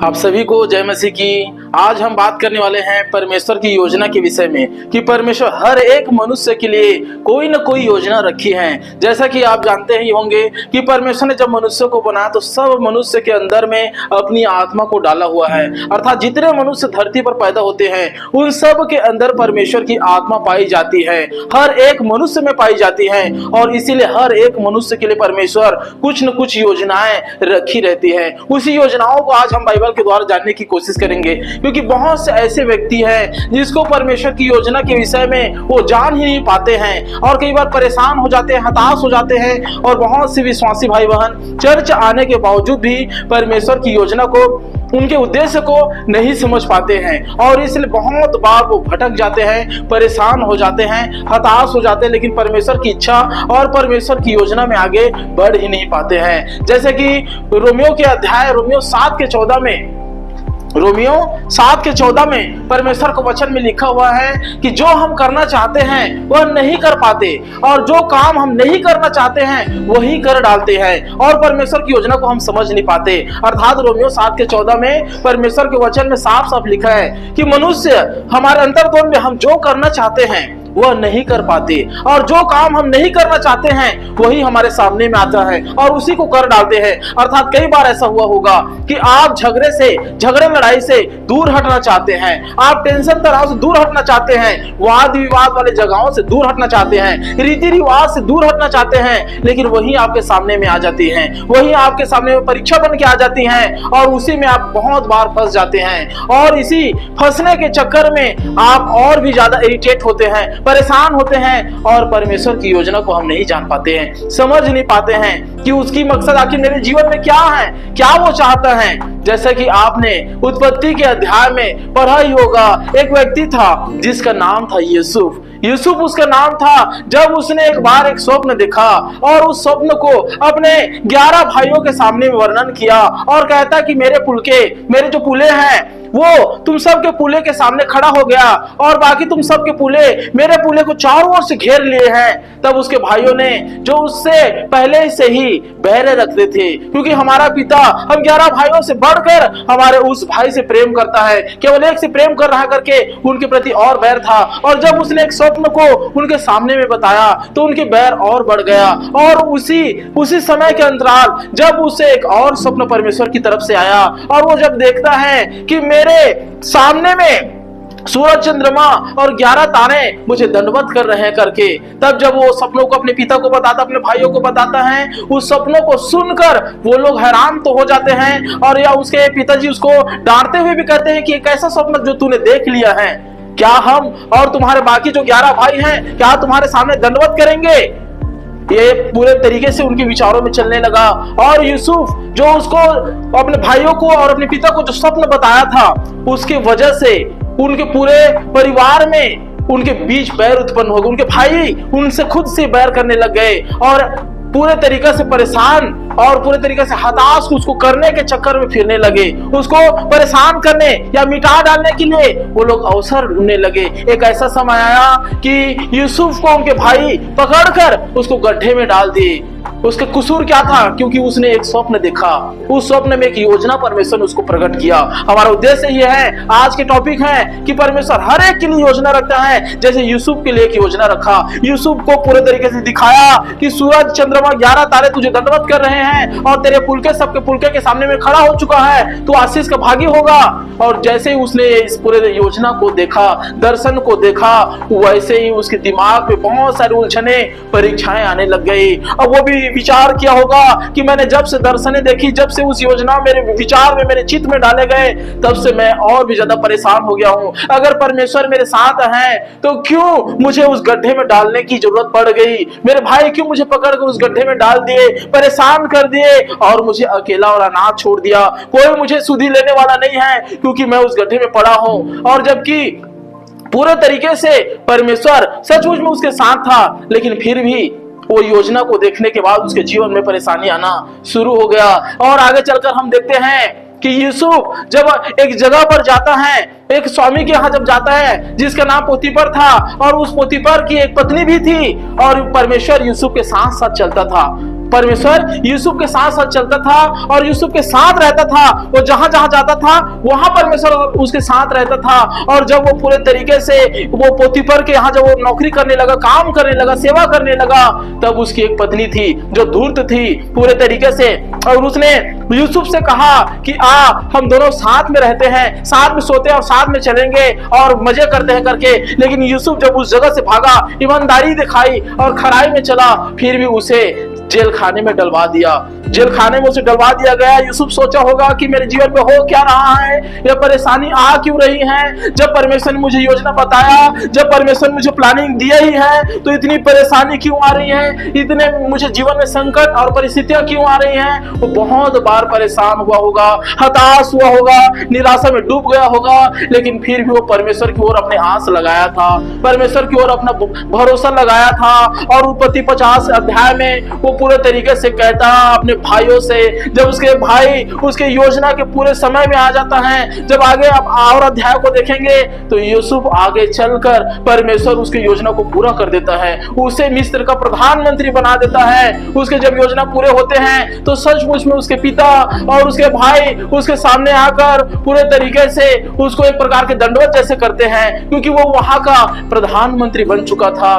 आप सभी को जय मसीह की। आज हम बात करने वाले हैं परमेश्वर की योजना के विषय में कि परमेश्वर हर एक मनुष्य के लिए कोई न कोई योजना रखी है। जैसा कि आप जानते ही होंगे कि परमेश्वर ने जब मनुष्य को बनाया तो सब मनुष्य के अंदर में अपनी आत्मा को डाला हुआ है। अर्थात जितने मनुष्य धरती पर पैदा होते हैं उन सब के अंदर परमेश्वर की आत्मा पाई जाती है, हर एक मनुष्य में पाई जाती है। और इसीलिए हर एक मनुष्य के लिए परमेश्वर कुछ न कुछ योजनाएं रखी रहती है। उसी योजनाओं को आज हम बाइबल के द्वारा जानने की कोशिश करेंगे, क्योंकि बहुत से ऐसे व्यक्ति हैं जिसको परमेश्वर की योजना के विषय में वो जान ही नहीं पाते हैं और कई बार परेशान हो जाते हैं, हताश हो जाते हैं। और बहुत से विश्वासी भाई बहन चर्च आने के बावजूद भी परमेश्वर की योजना को, उनके उद्देश्य को नहीं समझ पाते हैं और इसलिए बहुत बार वो भटक जाते हैं, परेशान हो जाते हैं, हताश हो जाते हैं, लेकिन परमेश्वर की इच्छा और परमेश्वर की योजना में आगे बढ़ ही नहीं पाते हैं। जैसे कि रोमियो 7:14 में परमेश्वर को वचन में लिखा हुआ है कि जो हम करना चाहते हैं वह नहीं कर पाते और जो काम हम नहीं करना चाहते हैं वही कर डालते हैं और परमेश्वर की योजना को हम समझ नहीं पाते। अर्थात रोमियो 7:14 में परमेश्वर के वचन में साफ साफ लिखा है कि मनुष्य हमारे अंतर्मन में हम जो करना चाहते हैं वह नहीं कर पाते और जो काम हम नहीं करना चाहते हैं वही हमारे सामने में आता है और उसी को कर डालते हैं। अर्थात कई बार ऐसा हुआ होगा कि आप झगड़े लड़ाई से दूर हटना चाहते हैं, आप टेंशन तनाव से दूर हटना चाहते हैं, वाद विवाद वाले जगहों से दूर हटना चाहते हैं, रीति रिवाज से दूर हटना चाहते हैं, लेकिन वही आपके सामने में आ जाती हैं, वही आपके सामने में परीक्षा बन के आ जाती हैं और उसी में आप बहुत बार फंस जाते हैं और इसी फंसने के चक्कर में आप और भी ज्यादा इरिटेट होते हैं, परेशान होते हैं और परमेश्वर की योजना को हम नहीं जान पाते हैं, समझ नहीं पाते हैं कि उसकी मकसद आखिर मेरे जीवन में क्या है, क्या वो चाहता है। जैसे कि आपने उत्पत्ति के अध्याय में पढ़ा ही होगा, एक व्यक्ति था जिसका नाम था यूसुफ उसका नाम था। जब उसने एक बार एक स्वप्न देखा और उस स्वप्न को अपने 11 भाइयों के सामने वर्णन किया और कहता कि मेरे जो पुले हैं वो तुम सब के पुले के सामने खड़ा हो गया और बाकी तुम सब के पुले मेरे पुले को चारों ओर से घेर लिए हैं। तब उसके भाइयों ने, जो उससे पहले से ही बैर रखते थे, क्योंकि हमारा पिता हम 11 भाइयों से बढ़कर हमारे उस भाई से प्रेम करता है, केवल एक से प्रेम कर रहा करके उनके प्रति और बैर था। और जब उसने एक स्वप्न को उनके सामने में बताया तो उनके बैर और बढ़ गया और उसी समय के अंतराल जब उसे एक और स्वप्न परमेश्वर की तरफ से आया और वो जब देखता है कि मेरे सामने में सूरज चंद्रमा और 11 तारे मुझे दंडवत कर रहे हैं करके, तब जब वो सपनों को अपने पिता को बताता, अपने भाइयों को बताता है, उस सपनों को सुनकर वो लोग हैरान तो हो जाते हैं और या उसके पिताजी उसको डांटते हुए भी कहते हैं कि एक ऐसा स्वप्न जो तूने देख लिया है, क्या हम और तुम्हारे बाकी जो 11 भाई हैं क्या तुम्हारे सामने दंडवत करेंगे। ये पूरे तरीके से उनके विचारों में चलने लगा और यूसुफ जो उसको अपने भाइयों को और अपने पिता को जो स्वप्न बताया था उसकी वजह से उनके पूरे परिवार में उनके बीच बैर उत्पन्न हो गए। उनके भाई उनसे खुद से बैर करने लग गए और पूरे तरीके से परेशान और पूरे तरीके से हताश उसको करने के चक्कर में फिरने लगे, उसको परेशान करने या मिटा डालने के लिए वो लोग अवसर ढूंढने लगे। एक ऐसा समय आया कि यूसुफ को उनके भाई पकड़कर उसको गड्ढे में डाल दिए। उसका कसूर क्या था? क्योंकि उसने एक स्वप्न देखा, उस स्वप्न में एक योजना परमेश्वर ने उसको प्रकट किया। हमारा उद्देश्य ये है, आज के टॉपिक है कि परमेश्वर हर एक के लिए योजना रखता है। जैसे यूसुफ के लिए एक योजना रखा, यूसुफ को पूरे तरीके से दिखाया कि सूरज चंद्रमा 11 तारे तुझे दंडवत कर रहे हैं और तेरे पुलके सबके पुलके के सामने में खड़ा हो चुका है, तू आशीष का भागी होगा। और जैसे ही उसने इस पूरे योजना को देखा, दर्शन को देखा, वैसे ही उसके दिमाग में बहुत सारी उलझने, परीक्षाएं आने लग गई। अब वो भी विचार किया होगा कि मैंने जब से दर्शनें देखी, जब से उस योजना मेरे विचार में, मेरे चित्त में डाले गए, तब से मैं और भी ज्यादा परेशान हो गया हूँ। अगर परमेश्वर मेरे साथ है तो क्यों मुझे उस गड्ढे में डालने की जरूरत पड़ गई? मेरे भाई क्यों मुझे पकड़कर उस गड्ढे में डाल दिए, परेशान कर दिए और मुझे अकेला और अनाथ छोड़ दिया? कोई मुझे सुधि लेने वाला नहीं है क्योंकि मैं उस गड्ढे में पड़ा हूँ। और जबकि पूरे तरीके से परमेश्वर सचमुच में उसके साथ था, लेकिन फिर भी वो योजना को देखने के बाद उसके जीवन में परेशानी आना शुरू हो गया। और आगे चलकर हम देखते हैं कि यूसुफ जब एक जगह पर जाता है, एक स्वामी के यहाँ जब जाता है जिसका नाम पोतीपर था और उस पोतीपर की एक पत्नी भी थी और परमेश्वर यूसुफ के साथ साथ चलता था। परमेश्वर यूसुफ के साथ साथ चलता था और यूसुफ के साथ रहता था। वो जहां जहां जाता था वहां परमेश्वर उसके साथ रहता था। और जब वो पूरे तरीके से वो पोतीफर के यहाँ जब वो नौकरी करने लगा, काम करने लगा, सेवा करने लगा, तब उसकी एक पत्नी थी जो धूर्त थी पूरे तरीके से, और उसने यूसुफ से कहा कि हम दोनों साथ में रहते हैं, साथ में सोते हैं और साथ में चलेंगे और मजे करते हैं करके। लेकिन यूसुफ जब उस जगह से भागा, ईमानदारी दिखाई और खराई में चला, फिर भी उसे जेल खाने में डलवा दिया, जेल खाने में उसे डलवा दिया गया। यूसुफ सोचा होगा कि मेरे जीवन में हो क्या रहा है, यह परेशानी आ क्यों रही है। जब परमेश्वर ने मुझे योजना बताया, जब परमेश्वर ने मुझे प्लानिंग दिया ही है, तो इतनी परेशानी क्यों आ रही है, इतने मुझे जीवन में संकट और परिस्थितियां क्यों आ रही हैं। वो बहुत बार परेशान हुआ होगा, हताश हुआ होगा, निराशा में डूब गया होगा, लेकिन फिर भी वो परमेश्वर की ओर अपने आस लगाया था, परमेश्वर की ओर अपना भरोसा लगाया था। और उत्पत्ति 50 अध्याय में वो पूरे तरीके से कहता अपने भाइयों से, जब उसके भाई उसके योजना के पूरे समय में आ जाता है, जब आगे आप और अध्याय को देखेंगे तो यूसुफ आगे चलकर परमेश्वर उसकी योजना को पूरा कर देता है, उसे मिस्र का प्रधानमंत्री बना देता है। उसके जब योजना पूरे होते हैं तो सचमुच में उसके पिता और उसके भाई उसके सामने आकर पूरे तरीके से उसको एक प्रकार के दंडवत जैसे करते हैं, क्योंकि वो वहां का प्रधानमंत्री बन चुका था।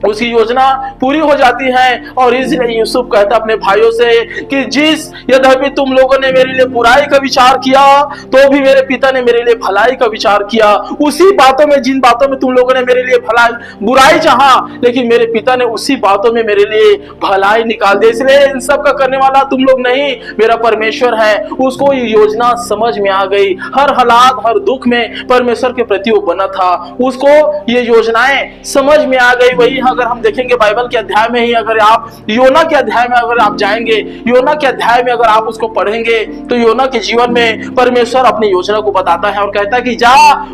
उसकी योजना पूरी हो जाती है और इसलिए यूसुफ कहता अपने भाइयों से कि यद्यपि तुम लोगों ने मेरे लिए बुराई का विचार किया, तो भी मेरे पिता ने मेरे लिए भलाई का विचार किया। उसी बातों में, जिन बातों में तुम लोगों ने मेरे लिए बुराई चाहा, लेकिन मेरे पिता ने उसी बातों में मेरे लिए भलाई निकाल दी। इसलिए इन सब का करने वाला तुम लोग नहीं, मेरा परमेश्वर है। उसको ये योजना समझ में आ गई, हर हालात हर दुख में परमेश्वर के प्रति वो बना था, उसको ये योजनाएं समझ में आ गई। वही अगर हम देखेंगे बाइबल के अध्याय में ही, अगर आप योना के अध्याय में अगर आप जाएंगे, योना के अध्याय में अगर आप उसको पढ़ेंगे तो योना के जीवन में परमेश्वर अपनी योजना को बताता है और कहता है कि जा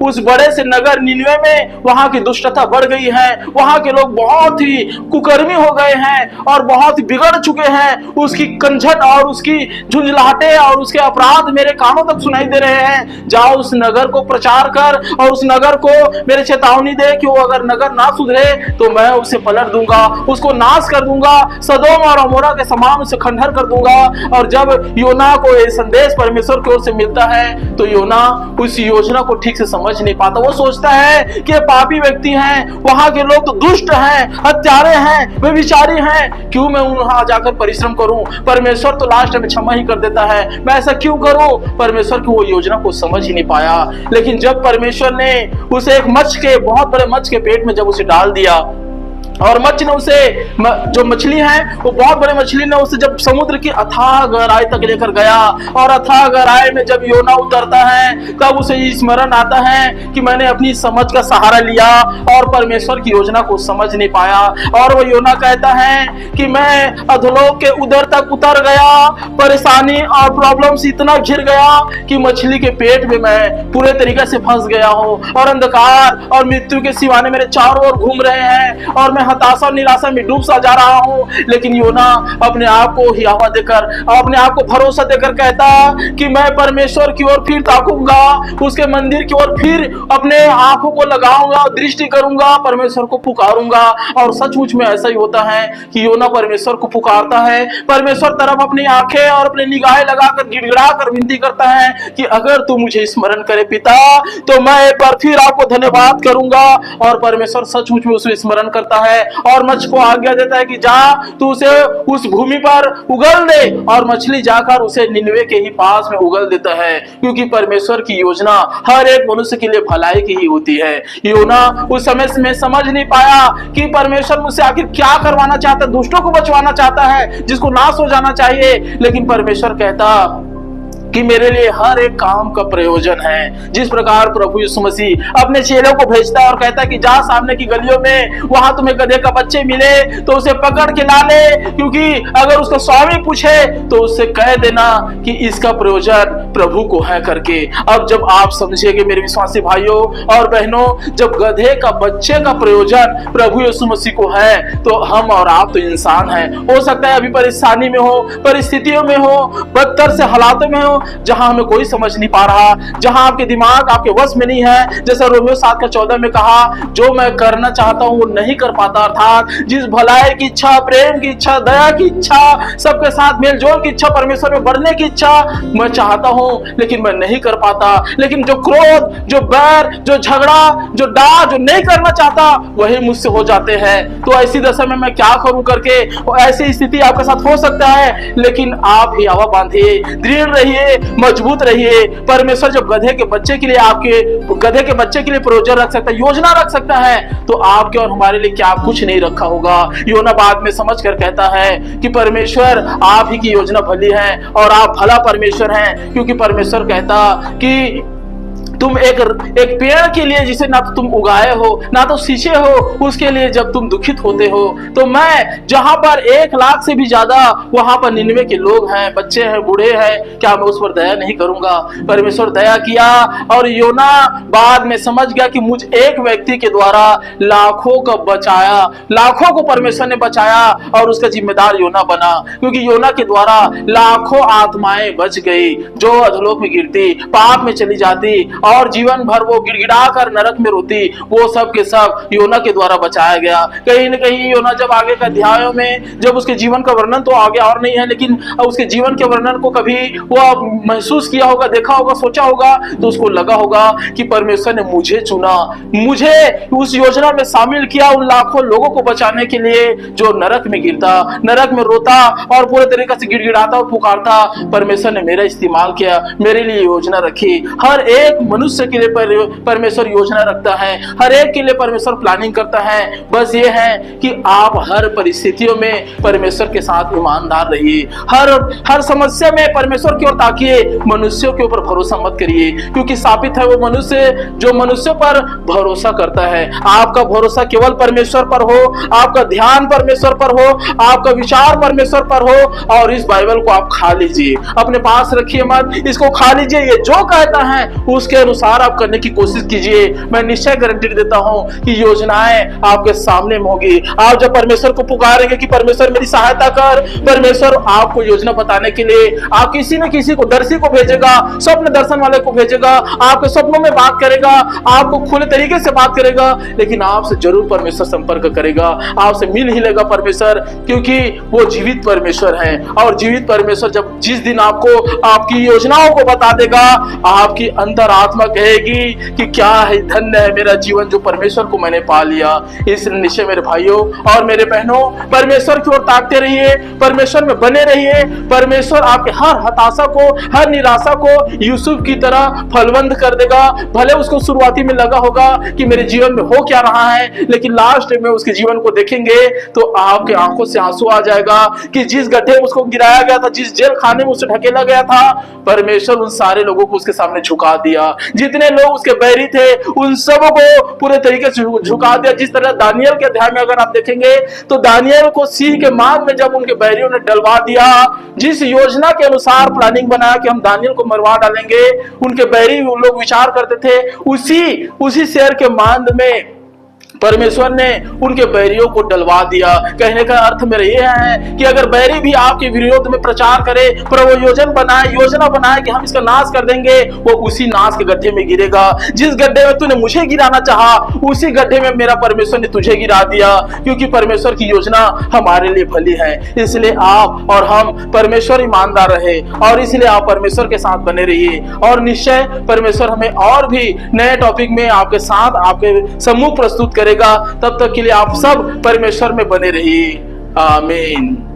उस बड़े से नगर निनवे में, वहां की दुष्टता बढ़ गई है, वहां के लोग बहुत ही कुकर्मी हो गए हैं और बहुत ही बिगड़ चुके हैं। उसकी कंझट और उसकी झुंझलाहटें और उसके अपराध मेरे कानों तक सुनाई दे रहे हैं। जाओ उस नगर को प्रचार कर और उस नगर को मेरे चेतावनी दे कि वो अगर नगर ना सुधरे तो मैं उसे पलट दूंगा, उसको नाश कर दूंगा, सदोम और अमोरा के समान उसे खंडहर कर दूंगा। और जब योना को ये संदेश परमेश्वर की ओर से मिलता है तो योना उस योजना को ठीक से समझ नहीं पाता। वो सोचता है कि पापी व्यक्ति हैं, वहां के लोग तो दुष्ट हैं, हत्यारे हैं, वे विचारी हैं, क्यों मैं वहां जाकर परिश्रम करूं। परमेश्वर तो लास्ट में क्षमा ही कर देता है, मैं ऐसा क्यों करूं। परमेश्वर की वो योजना को समझ ही नहीं पाया। लेकिन जब परमेश्वर ने उसे एक मच्छ के, बहुत बड़े मच्छ के पेट में जब उसे डाल दिया और मच्छ ने उसे, जो मछली है वो बहुत बड़े मछली ने उसे जब समुद्र की अथाह गहराई तक लेकर गया और अथाह गहराई में जब योना उतरता है तब उसे स्मरण आता है कि मैंने अपनी समझ का सहारा लिया और परमेश्वर की योजना को समझ नहीं पाया। और वो योना कहता है कि मैं अधोलोक के उदर तक उतर गया, परेशानी और प्रॉब्लम से इतना घिर गया कि मछली के पेट में मैं पूरे तरीके से फंस गया हूँ और अंधकार और मृत्यु के सिवाने मेरे चारों ओर घूम रहे हैं और मैं हताशा और निराशा में डूब सा जा रहा हूँ। लेकिन योना अपने आप को हियावा देकर, अपने आप को भरोसा देकर कहता कि मैं परमेश्वर की ओर फिर ताकूंगा, उसके मंदिर की ओर फिर अपने आंखों को लगाऊंगा, दृष्टि करूंगा, परमेश्वर को पुकारूंगा। और सचमुच में ऐसा ही होता है कि योना परमेश्वर को पुकारता है, परमेश्वर तरफ अपनी आंखें और अपनी निगाहें लगाकर गिड़गिड़ा कर विनती करता है कि अगर तू मुझे स्मरण करे पिता तो मैं एक बार फिर आपको धन्यवाद करूंगा। और परमेश्वर सचमुच में उसे स्मरण करता है और मच्छ को आज्ञा देता है कि जा तू उसे उस भूमि पर उगल दे। और मछली जाकर उसे निनवे के ही पास में उगल देता है, क्योंकि परमेश्वर की योजना हर एक मनुष्य के लिए भलाई की ही होती है। योना उस समय में समझ नहीं पाया कि परमेश्वर मुझसे आखिर क्या करवाना चाहता है, दुष्टों को बचवाना चाहता है जिसको नाश हो जाना चाहिए। लेकिन परमेश्वर कहता कि मेरे लिए हर एक काम का प्रयोजन है। जिस प्रकार प्रभु यीशु मसीह अपने चेलों को भेजता है और कहता है कि जा सामने की गलियों में, वहां तुम्हें गधे का बच्चे मिले तो उसे पकड़ के ला ले, क्योंकि अगर उसका स्वामी पूछे तो उससे कह देना कि इसका प्रयोजन प्रभु को है करके। अब जब आप समझेंगे मेरे विश्वासी भाइयों और बहनों, जब गधे का बच्चे का प्रयोजन प्रभु यीशु मसीह को है, तो हम और आप तो इंसान हैं। हो सकता है अभी परेशानी में हो, परिस्थितियों में हो, बदतर से हालातों में हो, जहां हमें कोई समझ नहीं पा रहा, जहां आपके दिमाग आपके वश में नहीं है। जैसा रोमियो 7:14 में कहा, जो मैं करना चाहता हूं वो नहीं कर पाता, अर्थात जिस भलाई की इच्छा, प्रेम की इच्छा, दया की इच्छा, सबके साथ मेलजोल की इच्छा, परमेश्वर में बढ़ने की इच्छा मैं चाहता हूं, लेकिन मैं नहीं कर पाता। लेकिन जो क्रोध, जो बैर, जो झगड़ा, जो डाह जो नहीं करना चाहता, वही मुझसे हो जाते हैं। तो ऐसी दशा में मैं क्या करूं करके ऐसी स्थिति आपके साथ हो सकता है, लेकिन आप ही हवा बांधिए, दृढ़ रहिए, मजबूत रहिए। परमेश्वर जब गधे के बच्चे के लिए, आपके गधे के बच्चे के लिए प्रोजेक्ट रख सकता है, योजना रख सकता है, तो आपके और हमारे लिए क्या कुछ नहीं रखा होगा। योना बाद में समझ कर कहता है कि परमेश्वर आप ही की योजना भली है और आप भला परमेश्वर हैं, क्योंकि परमेश्वर कहता कि तुम एक पेड़ के लिए जिसे ना तो तुम उगाए हो ना तो सींचे हो, उसके लिए जब तुम दुखित होते हो, तो मैं जहां पर 1 लाख से भी ज्यादा वहां पर 99 के लोग हैं, बच्चे हैं, बूढ़े हैं, क्या मैं उस पर दया नहीं करूंगा। परमेश्वर दया किया और योना बाद में समझ गया कि मुझ एक व्यक्ति के द्वारा लाखों को बचाया, लाखों को परमेश्वर ने बचाया और उसका जिम्मेदार योना बना, क्योंकि योना के द्वारा लाखों आत्माएं बच गई जो अधोलोक में गिरती, पाप में चली जाती और जीवन भर वो गिड़गिड़ा कर नरक में रोती, वो सब के सब योना के द्वारा बचाया गया। कहीं न कहीं योना जब आगे के अध्यायों में, जब उसके जीवन का वर्णन तो आगे और नहीं है, लेकिन उसके जीवन के वर्णन को कभी वो महसूस किया होगा, देखा होगा, सोचा होगा, तो उसको लगा होगा कि परमेश्वर ने मुझे चुना, मुझे उस योजना में शामिल किया, उन लाखों लोगों को बचाने के लिए जो नरक में गिरता, नरक में रोता और पूरे तरीके से गिड़गिड़ाता और पुकारता। परमेश्वर ने मेरा इस्तेमाल किया, मेरे लिए योजना रखी। हर एक मनुष्य के लिए परमेश्वर योजना रखता है, हर एक के लिए परमेश्वर प्लानिंग करता है। बस ये है कि आप हर परिस्थितियों में परमेश्वर के साथ ईमानदार रहिए, हर समस्या में परमेश्वर की ओर ताकिए, मनुष्यों के ऊपर भरोसा मत करिए, क्योंकि साबित है वो मनुष्य जो मनुष्य पर भरोसा करता है। आपका भरोसा केवल परमेश्वर पर हो, आपका ध्यान परमेश्वर पर हो, आपका विचार परमेश्वर पर हो, और इस बाइबल को आप खा लीजिए, अपने पास रखिए मत, इसको खा लीजिए। ये जो कहता है उसके अनुसार आप करने की कोशिश कीजिए। मैं निश्चय गारंटी देता हूं कि योजनाएं आपके सामने होगी। आप जब परमेश्वर को पुकारेंगे कि परमेश्वर मेरी सहायता कर, परमेश्वर आपको योजना बताने के लिए आप किसी न किसी को, दर्शी को भेजेगा, स्वप्न दर्शन वाले को भेजेगा, आपके स्वप्नों में बात करेगा, आपको खुले तरीके से बात करेगा, लेकिन आपसे जरूर परमेश्वर संपर्क करेगा, आपसे मिल ही लेगा परमेश्वर, क्योंकि वो जीवित परमेश्वर है। और जीवित परमेश्वर जब जिस दिन आपको आपकी योजनाओं को बता देगा, आपकी अंतरात्मा कहेगी कि क्या है, धन्य है मेरा जीवन जो परमेश्वर को मैंने पा लिया। इस निश्चय मेरे भाइयों और मेरे बहनों, परमेश्वर की ओर ताकते रहिए, परमेश्वर में बने रहिए। परमेश्वर आपके हर हताशा को, हर निराशा को यूसुफ की तरह फलवंत कर देगा। भले उसको शुरुआती में लगा होगा कि मेरे जीवन में हो क्या रहा है, लेकिन लास्ट में उसके जीवन को देखेंगे तो आपके आंखों से आंसू आ जाएगा कि जिस गड्ढे में उसको गिराया गया था, जिस जेल खाने में उसे ढकेला गया था, परमेश्वर उन सारे लोगों को उसके सामने झुका दिया। जितने लोग उसके बैरी थे उन सबों को पूरे तरीके से झुका दिया। जिस तरह दानियल के अध्याय में अगर आप देखेंगे तो दानियल को सिंह के मांग में जब उनके बैरियों ने डलवा दिया, जिस योजना के अनुसार प्लानिंग बनाया कि हम दानियल को मरवा डालेंगे, उनके बैरी लोग विचार करते थे, उसी शेर के मांद में परमेश्वर ने उनके बैरियों को डलवा दिया। कहने का अर्थ मेरा यह है कि अगर बैरी भी आपके विरोध में प्रचार करे, योजना बनाए कि हम इसका नाश कर देंगे, वो उसी नाश के गड्ढे में गिरेगा। जिस गड्ढे में तूने मुझे गिराना चाहा, उसी गड्ढे में मेरा परमेश्वर ने तुझे गिरा दिया, क्योंकि परमेश्वर की योजना हमारे लिए भली है। इसलिए आप और हम परमेश्वर ईमानदार रहे, और इसलिए आप परमेश्वर के साथ बने रहिए, और निश्चय परमेश्वर हमें और भी नए टॉपिक में आपके साथ आपके सम्मुख प्रस्तुत करेगा। तब तक के लिए आप सब परमेश्वर में बने रहिए। आमीन।